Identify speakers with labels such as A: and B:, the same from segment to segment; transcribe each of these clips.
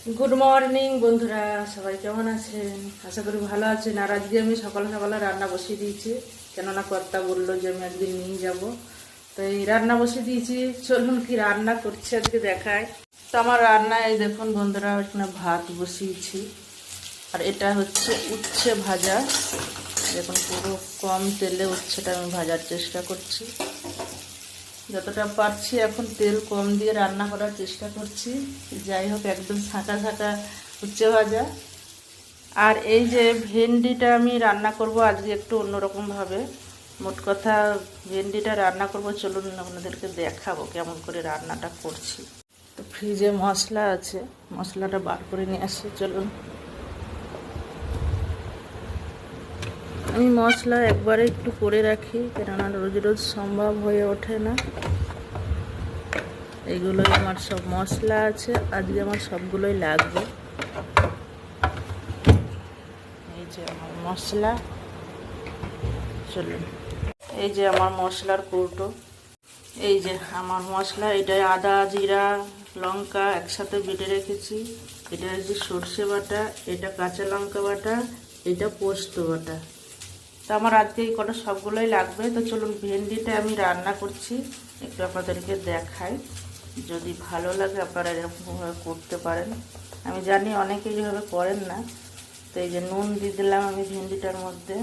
A: Good morning বন্ধুরা, সবাই কেমন আছেন? আশা করি ভালো আছেন। আর আজকে আমি সকালে সকালে রান্না বসিয়ে দিয়েছি, কেননা কর্তা বললো যে আমি একদিন নিয়ে যাব, তাই রান্না বসিয়ে দিয়েছি। চলুন কি রান্না করছি আজকে দেখায়। তো আমার রান্না এই দেখুন বন্ধুরা, এখানে ভাত বসিয়েছি আর এটা হচ্ছে উচ্ছে ভাজা। দেখুন পুরো কম তেলে উচ্ছেটা আমি ভাজার চেষ্টা করছি, যতটা পারছি এখন তেল কম দিয়ে রান্না করার চেষ্টা করছি। যাই হোক, একদম ছাঁকা ছাঁকা উচ্ছে ভাজা। আর এই যে ভেন্ডিটা আমি রান্না করব আজকে একটু অন্যরকমভাবে। মোট কথা ভেন্ডিটা রান্না করব, চলুন আপনাদেরকে দেখাবো কেমন করে রান্নাটা করছি। তো ফ্রিজে মশলা আছে, মশলাটা বার করে নিয়ে আসি। চলুন, আমি মশলা একবারে একটু করে রাখি, কেননা রোজ রোজ সম্ভব হয়ে ওঠে না। এইগুলোই আমার সব মশলা আছে, আজকে আমার সবগুলোই লাগবে। এই যে আমার মশলা, চলুন এই যে আমার মশলার কৌটো। এই যে আমার মশলা, এটা আদা জিরা লঙ্কা একসাথে বেটে রেখেছি। এটা হচ্ছে সর্ষে বাটা, এটা কাঁচা লঙ্কা বাটা, এটা পোস্ত বাটা। তো আমার আজকে এই কটা সবগুলোই লাগবে। তো চলুন ভেন্ডিটা আমি রান্না করছি, একটু আপনাদেরকে দেখাই। যদি ভালো লাগে আপনারা এরকমভাবে করতে পারেন। আমি জানি অনেকে এইভাবে করেন না। তো এই যে নুন দিয়ে দিলাম আমি ভেন্ডিটার মধ্যে,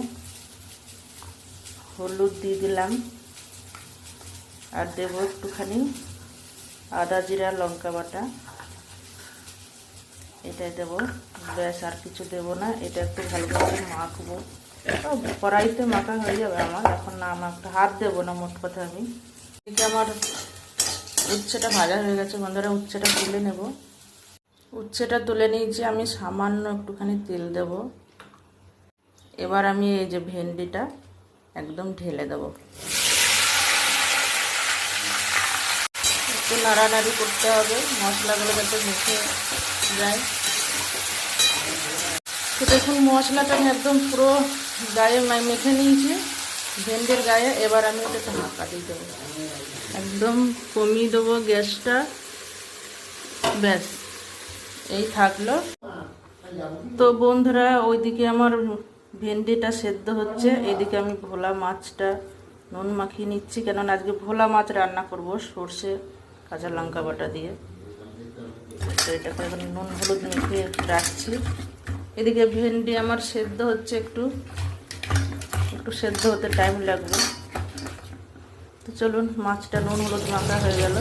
A: হলুদ দিয়ে দিলাম, আর দেবো একটুখানি আদা জিরা লঙ্কা বাটা, এটাই দেবো। ব্যাস, আর কিছু দেবো না। এটা একটু ভালো করে মাখবো। কড়াইতে মাখা হয়ে যাবে আমার, এখন না মাখতে হাত দেবো না। মোট কথা আমি এটা আমার উচ্ছেটা ভাজা হয়ে গেছে বন্ধুরা, উচ্ছেটা তুলে নেব। উচ্ছেটা তুলে নিয়েছি, আমি সামান্য একটুখানি তেল দেব। এবার আমি এই যে ভেন্ডিটা একদম ঢেলে দেব। একটু নাড়ানাড়ি করতে হবে, মশলাগুলো যাতে মিশে যায়। তো দেখুন মশলাটা আমি একদম পুরো গায়ে মেখে নিয়েছি, ভেন্ডির গায়ে। এবার আমি এটা ঢাকা দিয়ে দেবো, একদম কমিয়ে দেবো গ্যাসটা। ব্যাস, এই থাকলো। তো বন্ধুরা, ওইদিকে আমার ভেন্ডিটা সেদ্ধ হচ্ছে, এইদিকে আমি ভোলা মাছটা নুন মাখিয়ে নিচ্ছি, কেননা আজকে ভোলা মাছ রান্না করব সর্ষে কাঁচা লঙ্কা বাটা দিয়ে। তো এটাকে এখন নুন হলুদ মেখে রাখছি। এদিকে ভেন্ডি আমার সেদ্ধ হচ্ছে, একটু সেদ্ধ হতে টাইম লাগবে। তো চলুন, মাছটা নুন হলুদ মাখা হয়ে গেল,